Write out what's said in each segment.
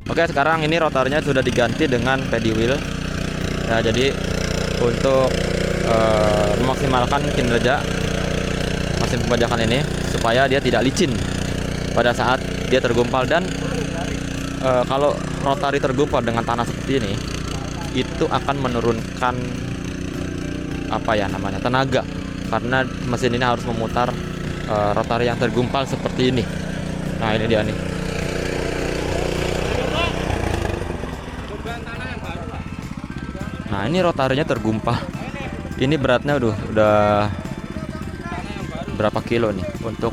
Oke, sekarang ini rotornya sudah diganti dengan paddy wheel. Ya, jadi untuk memaksimalkan kinerja mesin pembajakan ini supaya dia tidak licin pada saat dia tergumpal. Dan kalau rotari tergumpal dengan tanah seperti ini, itu akan menurunkan tenaga, karena mesin ini harus memutar rotari yang tergumpal seperti ini. Nah, ini dia nih. Nah, ini rotarinya tergumpal. Ini beratnya udah berapa kilo nih untuk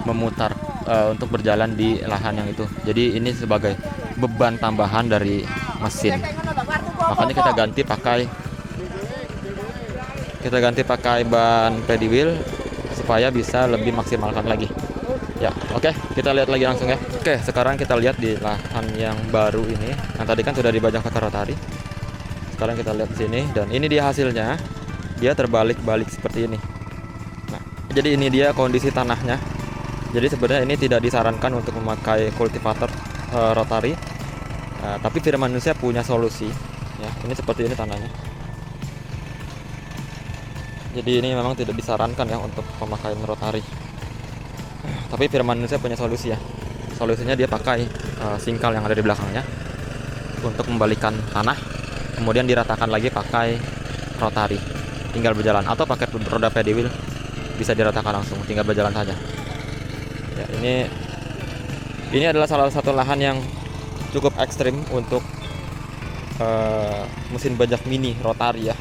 memutar, untuk berjalan di lahan yang itu. Jadi ini sebagai beban tambahan dari mesin. Makanya kita ganti pakai ban paddy wheel supaya bisa lebih maksimalkan lagi. Ya, oke, kita lihat lagi langsung ya. Oke, sekarang kita lihat di lahan yang baru ini. Yang tadi kan sudah dibajak pakai rotari. Sekarang kita lihat di sini, dan ini dia hasilnya. Dia terbalik-balik seperti ini. Nah, jadi ini dia kondisi tanahnya. Jadi sebenarnya ini tidak disarankan untuk memakai kultivator rotari. Tapi Firman Indonesia punya solusi. Ya, ini seperti ini tanahnya. Jadi ini memang tidak disarankan ya untuk pemakaian rotari. Tapi Firman Indonesia punya solusi ya. Solusinya dia pakai singkal yang ada di belakangnya untuk membalikan tanah, kemudian diratakan lagi pakai rotari. Tinggal berjalan, atau pakai roda paddy wheel bisa diratakan langsung, tinggal berjalan saja. Ya, ini adalah salah satu lahan yang cukup ekstrim untuk mesin bajak mini rotari ya.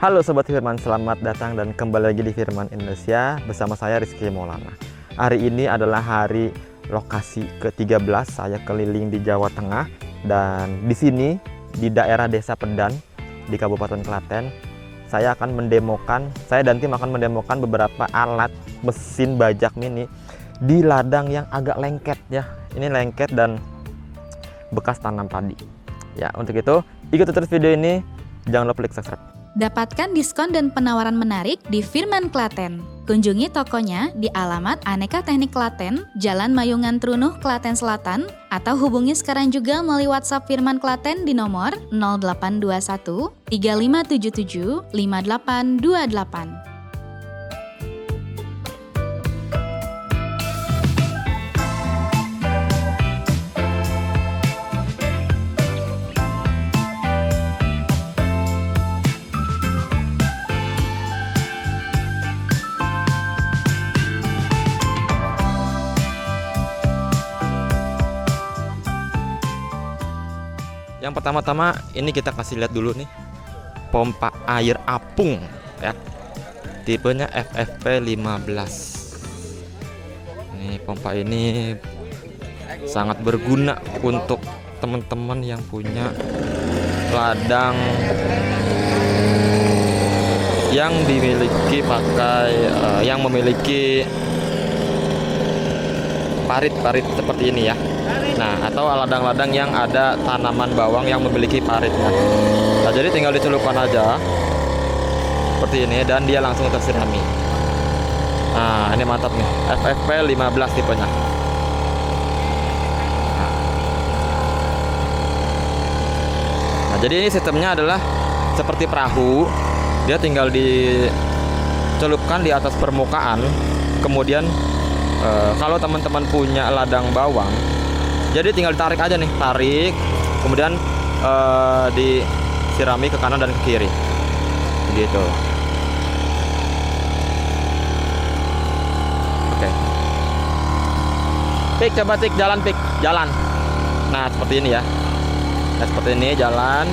Halo Sobat Firman, selamat datang dan kembali lagi di Firman Indonesia bersama saya Rizky Maulana. Hari ini adalah hari lokasi ke-13 saya keliling di Jawa Tengah, dan di sini di daerah Desa Pedan di Kabupaten Klaten, saya dan tim akan mendemokan beberapa alat mesin bajak mini di ladang yang agak lengket ya. Ini lengket dan bekas tanam padi. Ya, untuk itu ikuti terus video ini, jangan lupa klik subscribe. Dapatkan diskon dan penawaran menarik di Firman Klaten. Kunjungi tokonya di alamat Aneka Teknik Klaten, Jalan Mayungan Trunuh, Klaten Selatan, atau hubungi sekarang juga melalui WhatsApp Firman Klaten di nomor 0821 3577 5828. Yang pertama-tama ini kita kasih lihat dulu nih, pompa air apung ya. Tipenya FFP 15. Nih, pompa ini sangat berguna untuk teman-teman yang punya ladang yang memiliki parit-parit seperti ini ya. Nah, atau ladang-ladang yang ada tanaman bawang yang memiliki paritnya. Nah, jadi tinggal dicelupkan aja seperti ini dan dia langsung tersirami. Nah, ini mantap nih, FFP 15 tipenya. Nah, jadi ini sistemnya adalah seperti perahu. Dia tinggal dicelupkan di atas permukaan. Kemudian kalau teman-teman punya ladang bawang, jadi tinggal ditarik aja nih, kemudian disirami ke kanan dan ke kiri, gitu. Oke. Pik, coba Tik, jalan Pik, jalan. Nah seperti ini ya. Nah seperti ini jalan,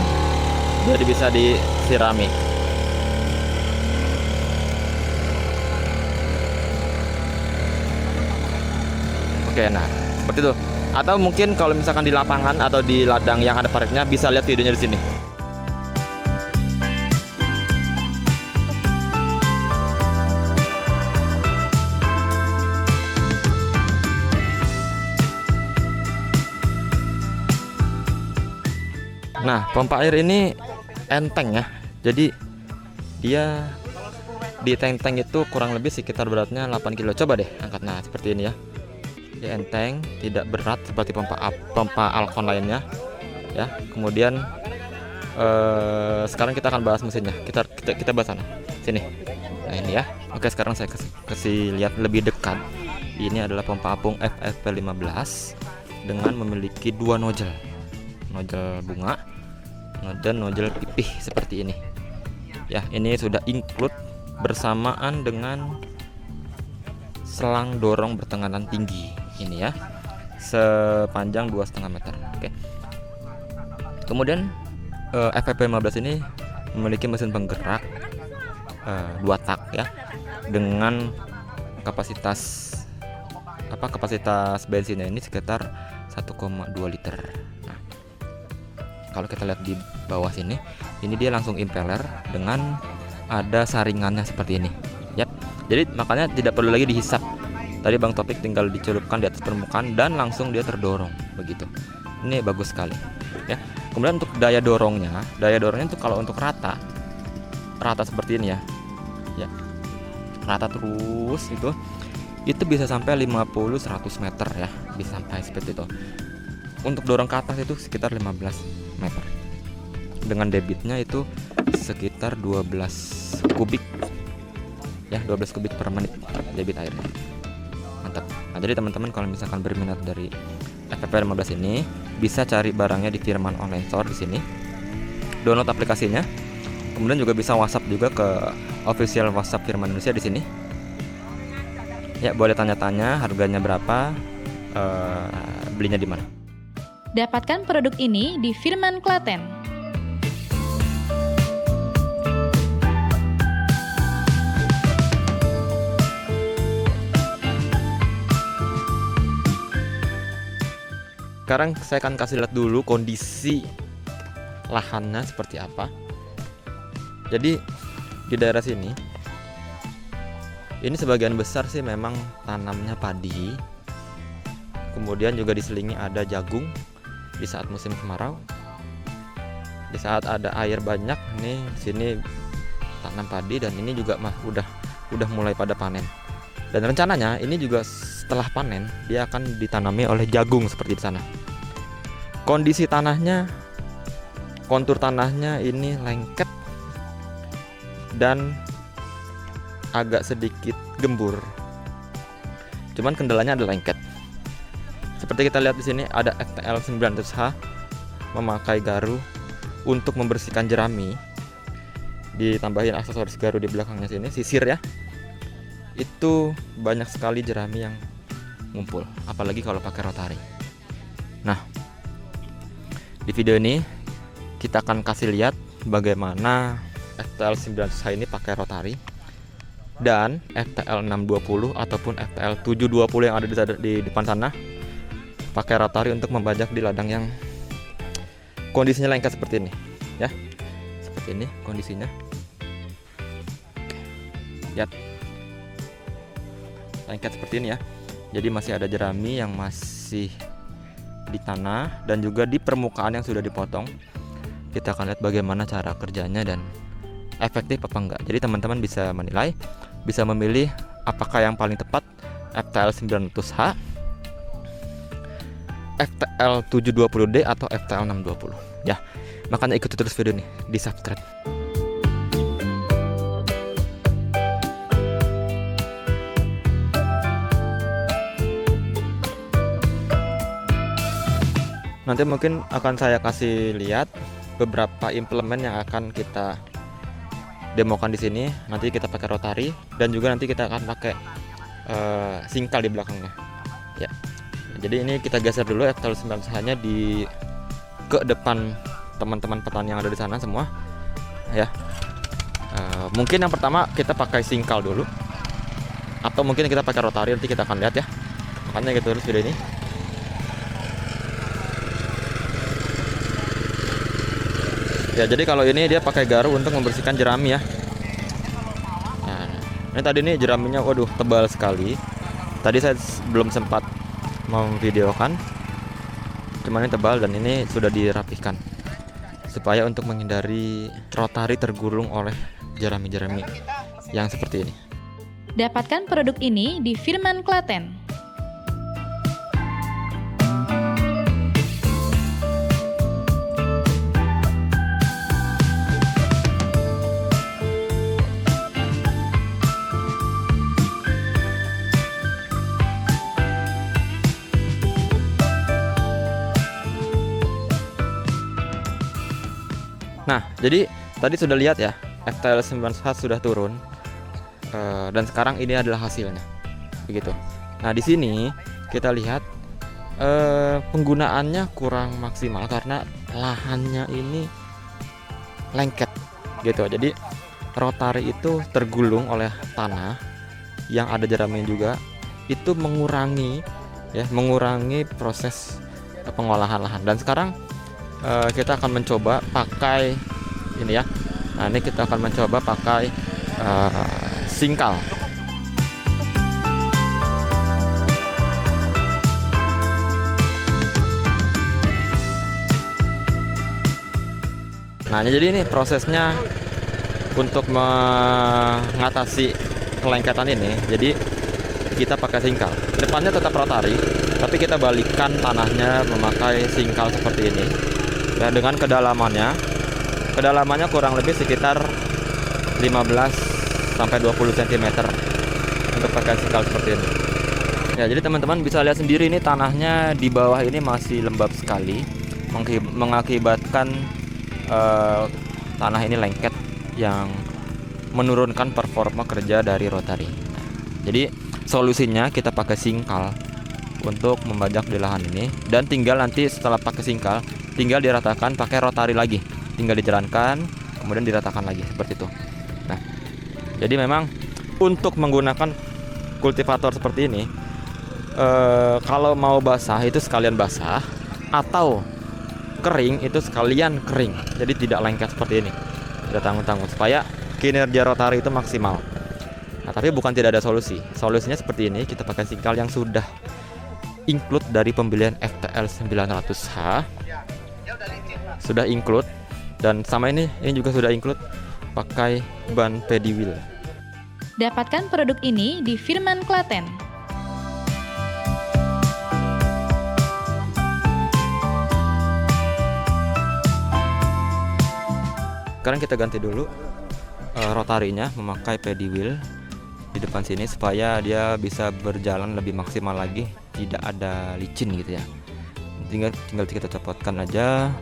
jadi bisa disirami. Oke, nah seperti itu. Atau mungkin kalau misalkan di lapangan atau di ladang yang ada paritnya, bisa lihat videonya di sini. Nah, pompa air ini enteng ya. Jadi dia di tank itu kurang lebih sekitar beratnya 8 kilo. Coba deh angkat. Nah, seperti ini ya. Dia enteng, tidak berat seperti pompa Alcon lainnya. Ya. Kemudian sekarang kita akan bahas mesinnya. Kita bahas sana. Sini. Nah, ini ya. Oke, sekarang saya kasih lihat lebih dekat. Ini adalah pompa apung FFP15 dengan memiliki dua nozzle. Nozzle bunga dan nozzle pipih seperti ini ya. Ini sudah include bersamaan dengan selang dorong bertekanan tinggi ini ya, sepanjang 2,5 meter. Oke. Kemudian FFP15 ini memiliki mesin penggerak 2 tak ya, dengan kapasitas bensinnya ini sekitar 1,2 liter. Kalau kita lihat di bawah sini, ini dia langsung impeller dengan ada saringannya seperti ini. Yap. Jadi makanya tidak perlu lagi dihisap. Tadi Bang Topik tinggal dicelupkan di atas permukaan dan langsung dia terdorong begitu. Ini bagus sekali. Ya. Kemudian untuk daya dorongnya itu kalau untuk rata seperti ini ya. Ya. Rata terus itu bisa sampai 50-100 meter ya, bisa sampai seperti itu. Untuk dorong ke atas itu sekitar 15 meter. Dengan debitnya itu sekitar 12 kubik. Ya, 12 kubik per menit debit airnya. Mantap. Nah, jadi teman-teman kalau misalkan berminat dari FFP15 ini, bisa cari barangnya di Firman Online Store di sini. Download aplikasinya. Kemudian juga bisa WhatsApp juga ke official WhatsApp Firman Indonesia di sini. Ya, boleh tanya-tanya harganya berapa, belinya di mana. Dapatkan produk ini di Firman Klaten. Sekarang saya akan kasih lihat dulu kondisi lahannya seperti apa. Jadi di daerah sini, ini sebagian besar sih memang tanamnya padi. Kemudian juga diselingi ada jagung di saat musim kemarau. Di saat ada air banyak nih, sini tanam padi, dan ini juga udah mulai pada panen. Dan rencananya ini juga setelah panen dia akan ditanami oleh jagung seperti di sana. Kondisi tanahnya, kontur tanahnya ini lengket dan agak sedikit gembur. Cuman kendalanya ada lengket. Seperti kita lihat di sini ada FTL 900H memakai garu untuk membersihkan jerami. Ditambahin aksesoris garu di belakangnya sini, sisir ya. Itu banyak sekali jerami yang ngumpul, apalagi kalau pakai rotari. Nah, di video ini kita akan kasih lihat bagaimana FTL 900H ini pakai rotari, dan FTL 620 ataupun FTL 720 yang ada di depan sana pakai rotari untuk membajak di ladang yang kondisinya lengket seperti ini ya. Seperti ini kondisinya. Lihat, lengket seperti ini ya. Jadi masih ada jerami yang masih di tanah dan juga di permukaan yang sudah dipotong. Kita akan lihat bagaimana cara kerjanya dan efektif apa enggak. Jadi teman-teman bisa menilai, bisa memilih apakah yang paling tepat FTL 900H, FTL 720D atau FTL 620 ya. Makanya ikuti terus video ini, di subscribe. Nanti mungkin akan saya kasih lihat beberapa implemen yang akan kita demokan di sini. Nanti kita pakai rotari dan juga nanti kita akan pakai singkal di belakangnya ya. Jadi ini kita geser dulu FTL900H-nya ke depan teman-teman petani yang ada di sana semua ya. Mungkin yang pertama kita pakai singkal dulu, atau mungkin kita pakai rotari, nanti kita akan lihat ya. Makanya kita terus video ini. Ya, jadi kalau ini dia pakai garu untuk membersihkan jerami ya. Nah, ini tadi nih jeraminya, waduh, tebal sekali. Tadi saya belum sempat memvideokan, cuman ini tebal dan ini sudah dirapihkan supaya untuk menghindari rotari tergulung oleh jerami-jerami yang seperti ini. Dapatkan produk ini di Firman Klaten. Nah, jadi tadi sudah lihat ya, FTL900H sudah turun, dan sekarang ini adalah hasilnya, begitu. Nah, di sini kita lihat penggunaannya kurang maksimal karena lahannya ini lengket, gitu. Jadi rotari itu tergulung oleh tanah yang ada jerami juga, itu mengurangi proses pengolahan lahan. Dan sekarang kita akan mencoba pakai ini ya. Nah, ini kita akan mencoba pakai singkal. Nah, jadi ini prosesnya untuk mengatasi kelengketan ini. Jadi kita pakai singkal. Depannya tetap rotari, tapi kita balikkan tanahnya memakai singkal seperti ini. Ya, dengan kedalamannya kurang lebih sekitar 15 sampai 20 cm untuk pakai singkal seperti ini. Ya, jadi teman-teman bisa lihat sendiri ini tanahnya di bawah ini masih lembab sekali, mengakibatkan tanah ini lengket yang menurunkan performa kerja dari rotari. Nah, jadi solusinya kita pakai singkal untuk membajak di lahan ini, dan tinggal nanti setelah pakai singkal tinggal diratakan pakai rotari lagi, tinggal dijalankan kemudian diratakan lagi seperti itu. Nah, jadi memang untuk menggunakan kultivator seperti ini, kalau mau basah itu sekalian basah, atau kering itu sekalian kering, jadi tidak lengket seperti ini, tidak tanggung-tanggung, supaya kinerja rotari itu maksimal. Nah, tapi bukan tidak ada solusinya seperti ini. Kita pakai singkal yang sudah include dari pembelian FTL900H, sudah include, dan sama ini juga sudah include pakai ban paddy wheel. Dapatkan produk ini di Firman Klaten. Sekarang kita ganti dulu rotarinya memakai paddy wheel di depan sini supaya dia bisa berjalan lebih maksimal lagi, tidak ada licin gitu ya. Tinggal kita copotkan aja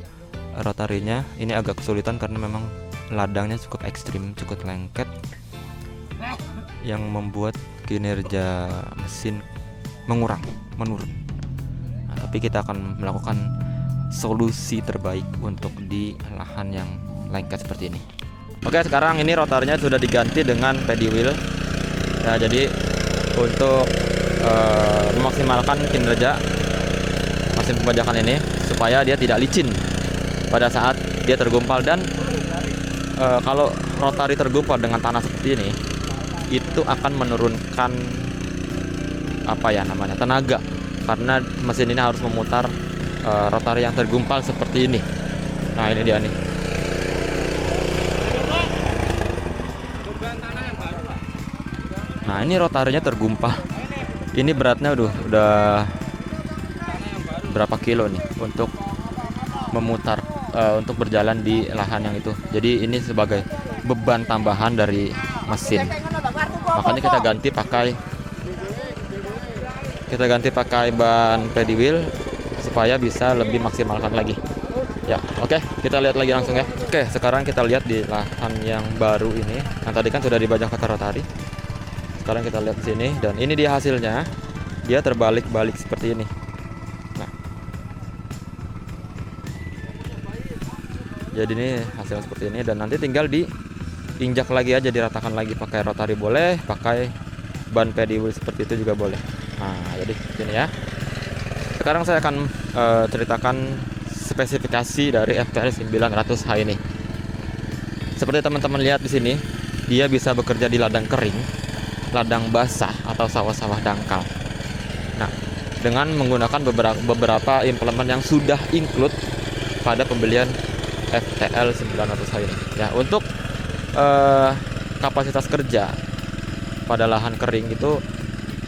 rotarinya. Ini agak kesulitan karena memang ladangnya cukup ekstrim, cukup lengket, yang membuat kinerja mesin menurun. Nah, tapi kita akan melakukan solusi terbaik untuk di lahan yang lengket seperti ini. Oke, sekarang ini rotarnya sudah diganti dengan paddy wheel. Ya, jadi untuk memaksimalkan kinerja mesin pembajakan ini supaya dia tidak licin pada saat dia tergumpal. Dan kalau rotari tergumpal dengan tanah seperti ini, itu akan menurunkan tenaga, karena mesin ini harus memutar rotari yang tergumpal seperti ini. Nah, ini dia nih. Nah, ini rotarinya tergumpal. Ini beratnya udah berapa kilo nih untuk memutar, untuk berjalan di lahan yang itu. Jadi ini sebagai beban tambahan dari mesin. Makanya kita ganti pakai ban paddy wheel supaya bisa lebih maksimalkan lagi. Ya, oke, kita lihat lagi langsung ya. Oke, sekarang kita lihat di lahan yang baru ini. Yang tadi kan sudah dibajak pakai rotari. Sekarang kita lihat di sini, dan ini dia hasilnya. Dia terbalik-balik seperti ini. Jadi ini hasilnya seperti ini, dan nanti tinggal diinjak lagi aja, diratakan lagi pakai rotary boleh, pakai ban paddy wheel seperti itu juga boleh. Nah, jadi ini ya. Sekarang saya akan ceritakan spesifikasi dari FTL 900H ini. Seperti teman-teman lihat di sini, dia bisa bekerja di ladang kering, ladang basah atau sawah-sawah dangkal. Nah, dengan menggunakan beberapa implemen yang sudah include pada pembelian FTL 900H ini. Ya, untuk kapasitas kerja pada lahan kering itu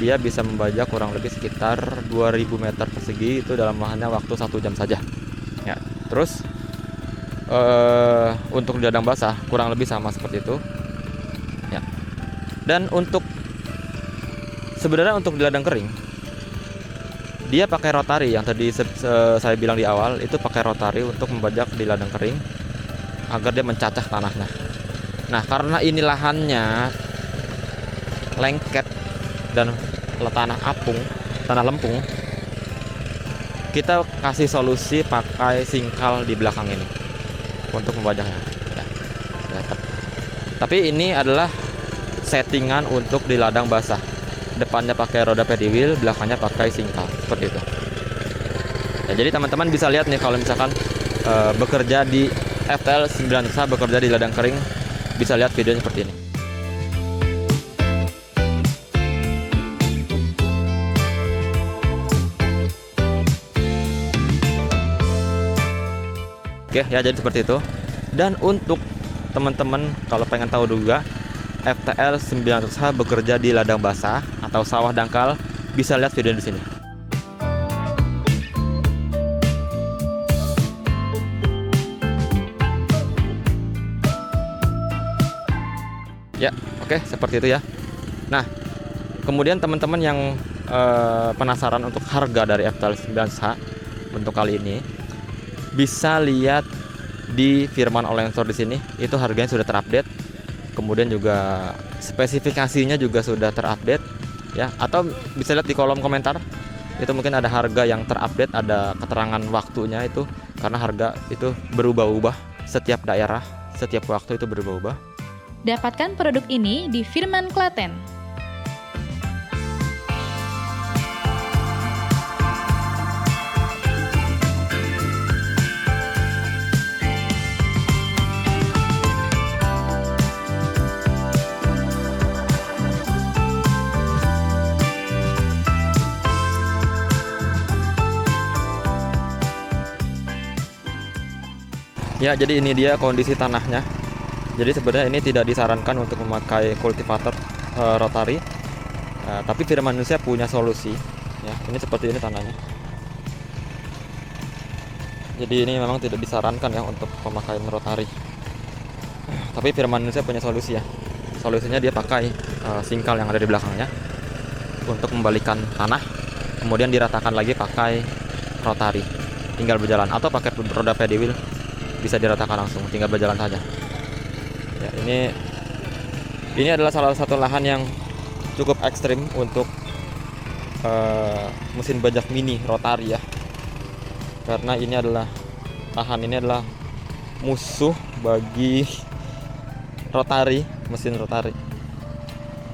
dia bisa membajak kurang lebih sekitar 2000 meter persegi itu dalam lahannya waktu 1 jam saja. Ya, terus untuk di ladang basah kurang lebih sama seperti itu. Ya. Dan sebenarnya untuk di ladang kering dia pakai rotary yang tadi saya bilang di awal, itu pakai rotary untuk membajak di ladang kering agar dia mencacah tanahnya. Nah, karena ini lahannya lengket dan tanah apung, tanah lempung, kita kasih solusi pakai singkal di belakang ini untuk membajaknya. Ya. Tapi ini adalah settingan untuk di ladang basah. Depannya pakai roda paddy wheel, belakangnya pakai singkal seperti itu. Ya, jadi teman-teman bisa lihat nih kalau misalkan bekerja di FTL 900H, bekerja di ladang kering, bisa lihat videonya seperti ini. Oke ya, jadi seperti itu. Dan untuk teman-teman kalau pengen tahu juga FTL 900H bekerja di ladang basah atau sawah dangkal, bisa lihat video di sini. Ya, oke, seperti itu ya. Nah, kemudian teman-teman yang penasaran untuk harga dari FTL 900H untuk kali ini, bisa lihat di Firman Online Store di sini. Itu harganya sudah terupdate. Kemudian juga spesifikasinya juga sudah terupdate ya, atau bisa lihat di kolom komentar. Itu mungkin ada harga yang terupdate, ada keterangan waktunya itu, karena harga itu berubah-ubah setiap daerah, setiap waktu itu berubah-ubah. Dapatkan produk ini di Firman Klaten. Ya, jadi ini dia kondisi tanahnya. Jadi sebenarnya ini tidak disarankan untuk memakai kultivator rotary, tapi Firman Indonesia punya solusi. Ya, ini seperti ini tanahnya. Jadi ini memang tidak disarankan ya untuk pemakaian rotary. Tapi Firman Indonesia punya solusi ya. Solusinya dia pakai singkal yang ada di belakangnya untuk membalikan tanah, kemudian diratakan lagi pakai rotary. Tinggal berjalan, atau pakai roda paddy wheel, bisa diratakan langsung, tinggal berjalan saja. Ya, ini adalah salah satu lahan yang cukup ekstrim untuk mesin bajak mini rotary ya. Karena ini adalah lahan ini adalah musuh bagi rotary, mesin rotary.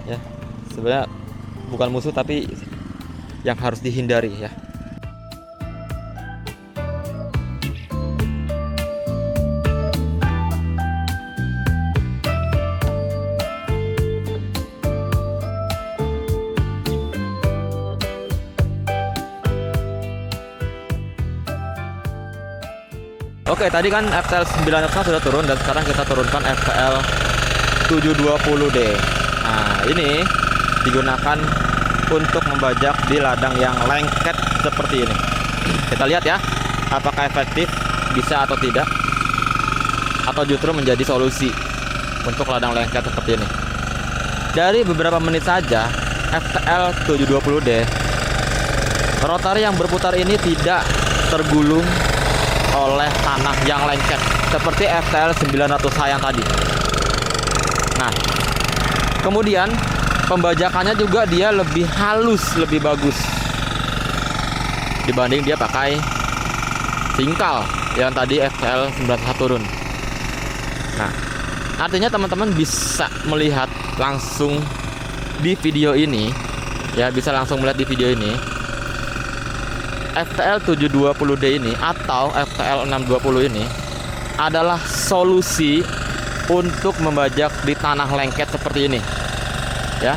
Ya, sebenarnya bukan musuh tapi yang harus dihindari ya. Oke, tadi kan FTL 900 sudah turun, dan sekarang kita turunkan FTL 720D. Nah, ini digunakan untuk membajak di ladang yang lengket seperti ini. Kita lihat ya, apakah efektif, bisa atau tidak, atau justru menjadi solusi untuk ladang lengket seperti ini. Dari beberapa menit saja, FTL 720D rotary yang berputar ini tidak tergulung oleh tanah yang lengket seperti FTL 900H yang tadi. Nah, kemudian pembajakannya juga dia lebih halus, lebih bagus dibanding dia pakai singkal yang tadi FTL 900H turun. Nah, artinya teman-teman bisa melihat langsung di video ini, ya, bisa langsung melihat di video ini FTL 720D ini atau FTL 620 ini adalah solusi untuk membajak di tanah lengket seperti ini, ya,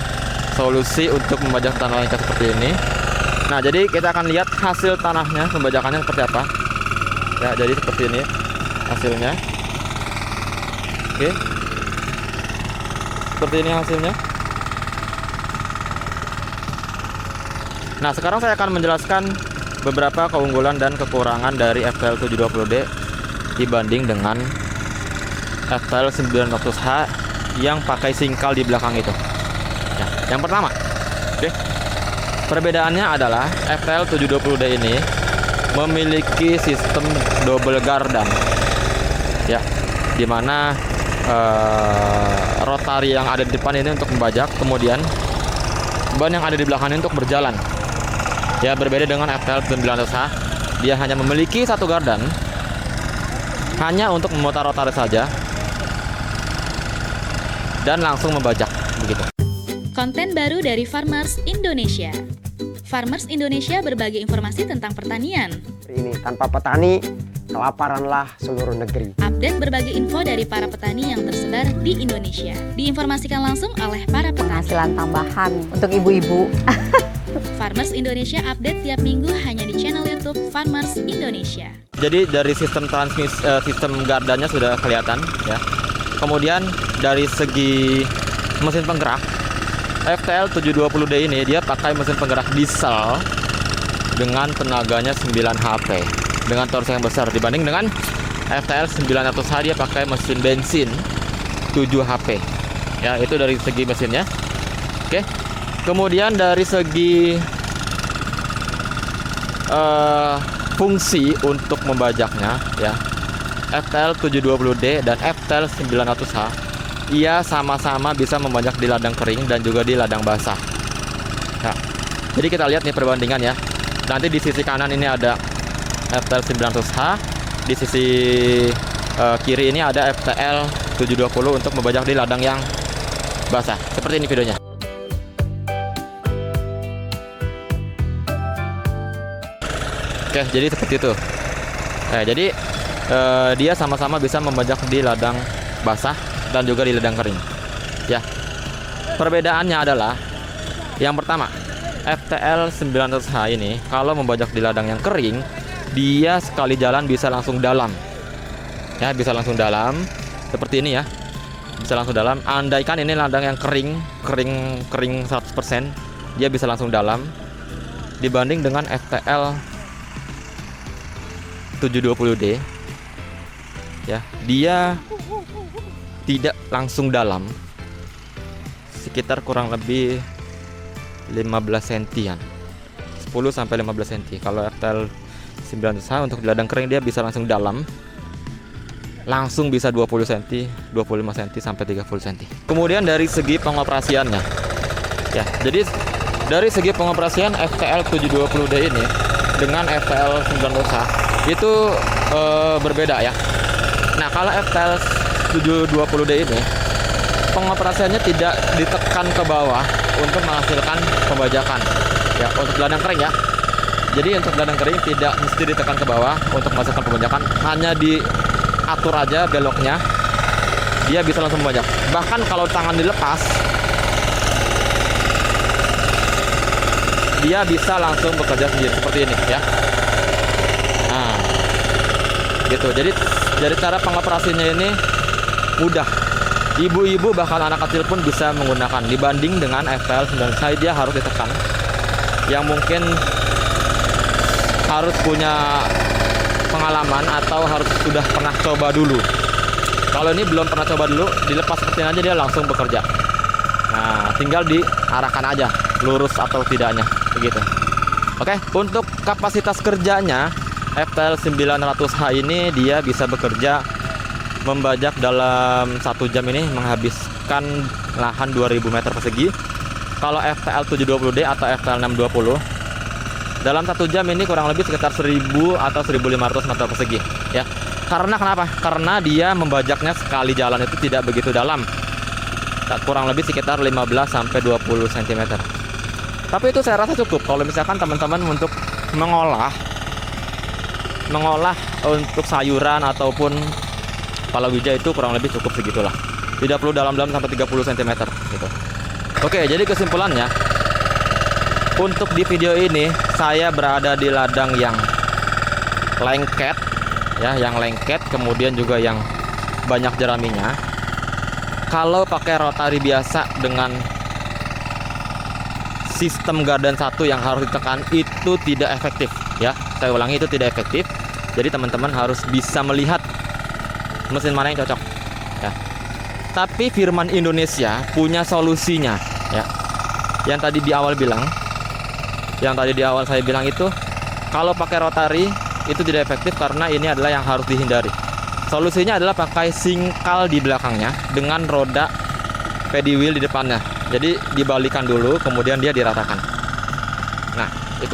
solusi untuk membajak tanah lengket seperti ini. Nah, jadi kita akan lihat hasil tanahnya, pembajakannya seperti apa, ya. Jadi seperti ini hasilnya. Oke, seperti ini hasilnya. Nah, sekarang saya akan menjelaskan beberapa keunggulan dan kekurangan dari FTL 720D dibanding dengan FTL 900H yang pakai singkal di belakang itu. Ya, yang pertama, oke, perbedaannya adalah FTL 720D ini memiliki sistem double gardan, ya, dimana rotari yang ada di depan ini untuk membajak, kemudian ban yang ada di belakang ini untuk berjalan. Ya, berbeda dengan FTL 900H, dia hanya memiliki satu gardan, hanya untuk memutar rotari saja, dan langsung membajak, begitu. Konten baru dari Farmers Indonesia. Farmers Indonesia berbagi informasi tentang pertanian. Ini tanpa petani, kelaparanlah seluruh negeri. Update berbagai info dari para petani yang tersebar di Indonesia. Diinformasikan langsung oleh para petani. Penghasilan tambahan untuk ibu-ibu. Farmers Indonesia update tiap minggu hanya di channel YouTube Farmers Indonesia. Jadi dari sistem sistem gardannya sudah kelihatan, ya. Kemudian dari segi mesin penggerak, FTL 720D ini dia pakai mesin penggerak diesel dengan tenaganya 9 HP dengan torsi yang besar, dibanding dengan FTL 900H dia pakai mesin bensin 7 HP. Ya, itu dari segi mesinnya. Oke. Kemudian dari segi fungsi untuk membajaknya, ya, FTL 720D dan FTL 900H ia sama-sama bisa membajak di ladang kering dan juga di ladang basah. Nah, jadi kita lihat nih perbandingan, ya. Nanti di sisi kanan ini ada FTL 900H, di sisi kiri ini ada FTL 720 untuk membajak di ladang yang basah. Seperti ini videonya. Oke, jadi seperti itu. Jadi dia sama-sama bisa membajak di ladang basah dan juga di ladang kering. Ya. Perbedaannya adalah yang pertama, FTL 900H ini kalau membajak di ladang yang kering, dia sekali jalan bisa langsung dalam. Ya, bisa langsung dalam seperti ini, ya. Bisa langsung dalam. Andaikan ini ladang yang kering 100%, dia bisa langsung dalam dibanding dengan FTL 720D, ya, dia tidak langsung dalam, sekitar kurang lebih 15 sentian, 10 sampai 15 cm. Kalau FTL 900H untuk di ladang kering dia bisa langsung dalam, langsung bisa 20 cm, 25 cm sampai 30 cm. Kemudian dari segi pengoperasiannya, ya, jadi dari segi pengoperasian FTL 720D ini dengan FTL 900H itu berbeda, ya. Nah, kalau FTL 720D ini pengoperasiannya tidak ditekan ke bawah untuk menghasilkan pembajakan, ya, untuk ladang kering, ya. Jadi untuk ladang kering tidak mesti ditekan ke bawah untuk menghasilkan pembajakan, hanya diatur aja beloknya, dia bisa langsung membajak. Bahkan kalau tangan dilepas, dia bisa langsung bekerja sendiri seperti ini, ya. Nah, gitu. Jadi dari cara pengoperasinya ini mudah. Ibu-ibu bahkan anak kecil pun bisa menggunakan, dibanding dengan FTL 900H dia harus ditekan, yang mungkin harus punya pengalaman atau harus sudah pernah coba dulu. Kalau ini belum pernah coba dulu, dilepas seperti ini aja dia langsung bekerja. Nah, tinggal diarahkan aja lurus atau tidaknya, begitu. Oke, untuk kapasitas kerjanya FTL 900H ini dia bisa bekerja membajak dalam 1 jam ini menghabiskan lahan 2000 meter persegi. Kalau FTL 720D atau FTL 620 dalam 1 jam ini kurang lebih sekitar 1000 atau 1500 meter persegi, ya. Karena kenapa? Karena dia membajaknya sekali jalan itu tidak begitu dalam, kurang lebih sekitar 15-20 cm. Tapi itu saya rasa cukup kalau misalkan teman-teman untuk mengolah untuk sayuran ataupun palawija, itu kurang lebih cukup segitulah. Tidak perlu dalam-dalam sampai 30 cm gitu. Oke, jadi kesimpulannya untuk di video ini saya berada di ladang yang lengket ya, yang lengket, kemudian juga yang banyak jeraminya. Kalau pakai rotari biasa dengan sistem gardan 1 yang harus ditekan, itu tidak efektif ya. Saya ulangi, itu tidak efektif. Jadi teman-teman harus bisa melihat mesin mana yang cocok ya. Tapi Firman Indonesia punya solusinya ya. Yang tadi di awal saya bilang itu, kalau pakai rotari itu tidak efektif karena ini adalah yang harus dihindari. Solusinya adalah pakai singkal di belakangnya dengan roda paddy wheel di depannya. Jadi dibalikan dulu, kemudian dia diratakan. Nah, itu.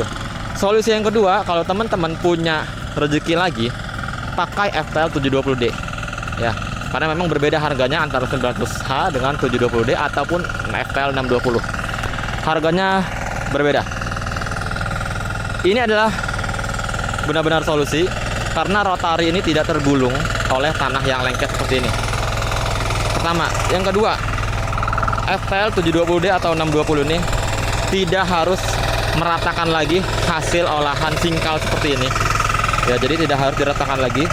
Solusi yang kedua, kalau teman-teman punya rezeki lagi, pakai FTL 720D. Ya, karena memang berbeda harganya antara 900H dengan 720D ataupun FTL 620. Harganya berbeda. Ini adalah benar-benar solusi karena rotari ini tidak tergulung oleh tanah yang lengket seperti ini. Pertama, yang kedua, FTL 720D atau 620 ini tidak harus meratakan lagi hasil olahan singkal seperti ini. Ya, jadi tidak harus diratakan lagi.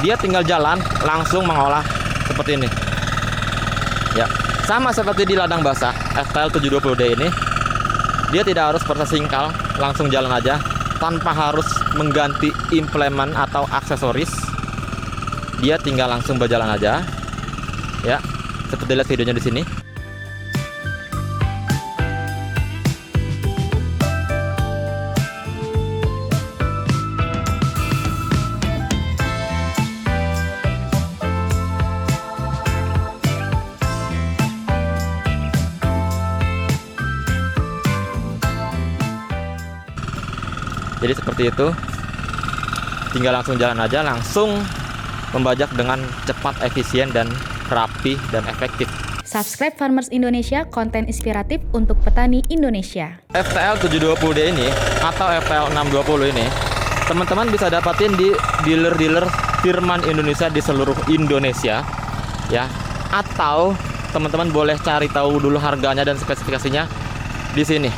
Dia tinggal jalan langsung mengolah seperti ini. Ya, sama seperti di ladang basah, FTL 720D ini dia tidak harus proses singkal, langsung jalan aja tanpa harus mengganti implemen atau aksesoris. Dia tinggal langsung berjalan aja. Ya, seperti lihat videonya di sini. Jadi seperti itu, tinggal langsung jalan aja, langsung membajak dengan cepat, efisien, dan rapi dan efektif. Subscribe Farmers Indonesia, konten inspiratif untuk petani Indonesia. FTL 720D ini atau FTL 620 ini teman-teman bisa dapatin di dealer-dealer Firman Indonesia di seluruh Indonesia ya, atau teman-teman boleh cari tahu dulu harganya dan spesifikasinya di sini,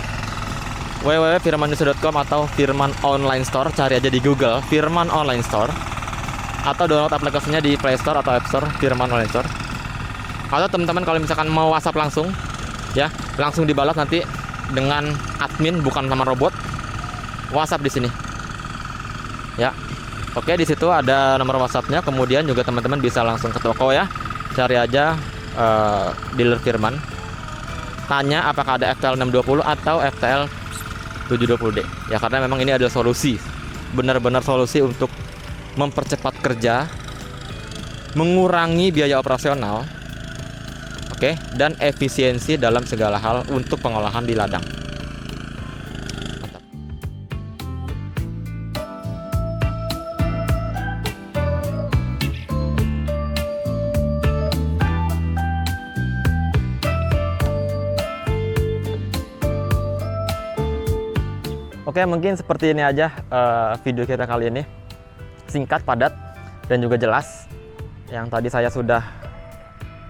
www.firmanindonesia.com atau Firman Online Store. Cari aja di Google Firman Online Store, atau download aplikasinya di Play Store atau App Store, Firman Online Store. Atau teman-teman kalau misalkan mau WhatsApp langsung ya, langsung dibalas nanti dengan admin, bukan sama robot. WhatsApp di sini ya. Oke, di situ ada nomor WhatsAppnya. Kemudian juga teman-teman bisa langsung ke toko ya, cari aja dealer Firman, tanya apakah ada FTL 620 atau FTL 720D ya, karena memang ini adalah solusi, benar-benar solusi untuk mempercepat kerja, mengurangi biaya operasional, oke, dan efisiensi dalam segala hal untuk pengolahan di ladang. Mantap. Oke, mungkin seperti ini aja video kita kali ini. Singkat, padat, dan juga jelas. Yang tadi saya sudah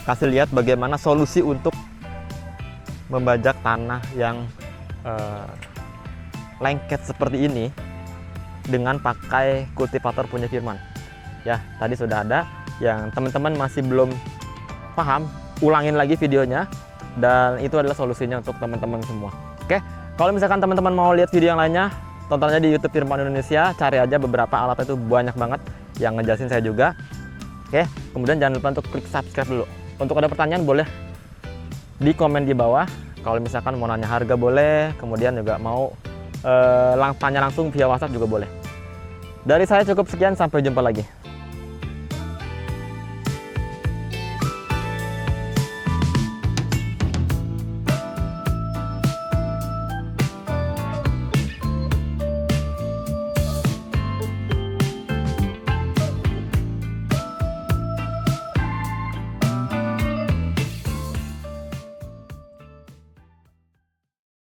kasih lihat bagaimana solusi untuk membajak tanah yang lengket seperti ini dengan pakai kultivator punya Firman. Ya, tadi sudah ada. Yang teman-teman masih belum paham, ulangin lagi videonya, dan itu adalah solusinya untuk teman-teman semua. Oke, kalau misalkan teman-teman mau lihat video yang lainnya, tonton aja di YouTube Firman Indonesia, cari aja beberapa alat, itu banyak banget yang ngejelasin saya juga. Oke, kemudian jangan lupa untuk klik subscribe dulu. Untuk ada pertanyaan boleh di komen di bawah. Kalau misalkan mau nanya harga boleh, kemudian juga mau tanya langsung via WhatsApp juga boleh. Dari saya cukup sekian, sampai jumpa lagi.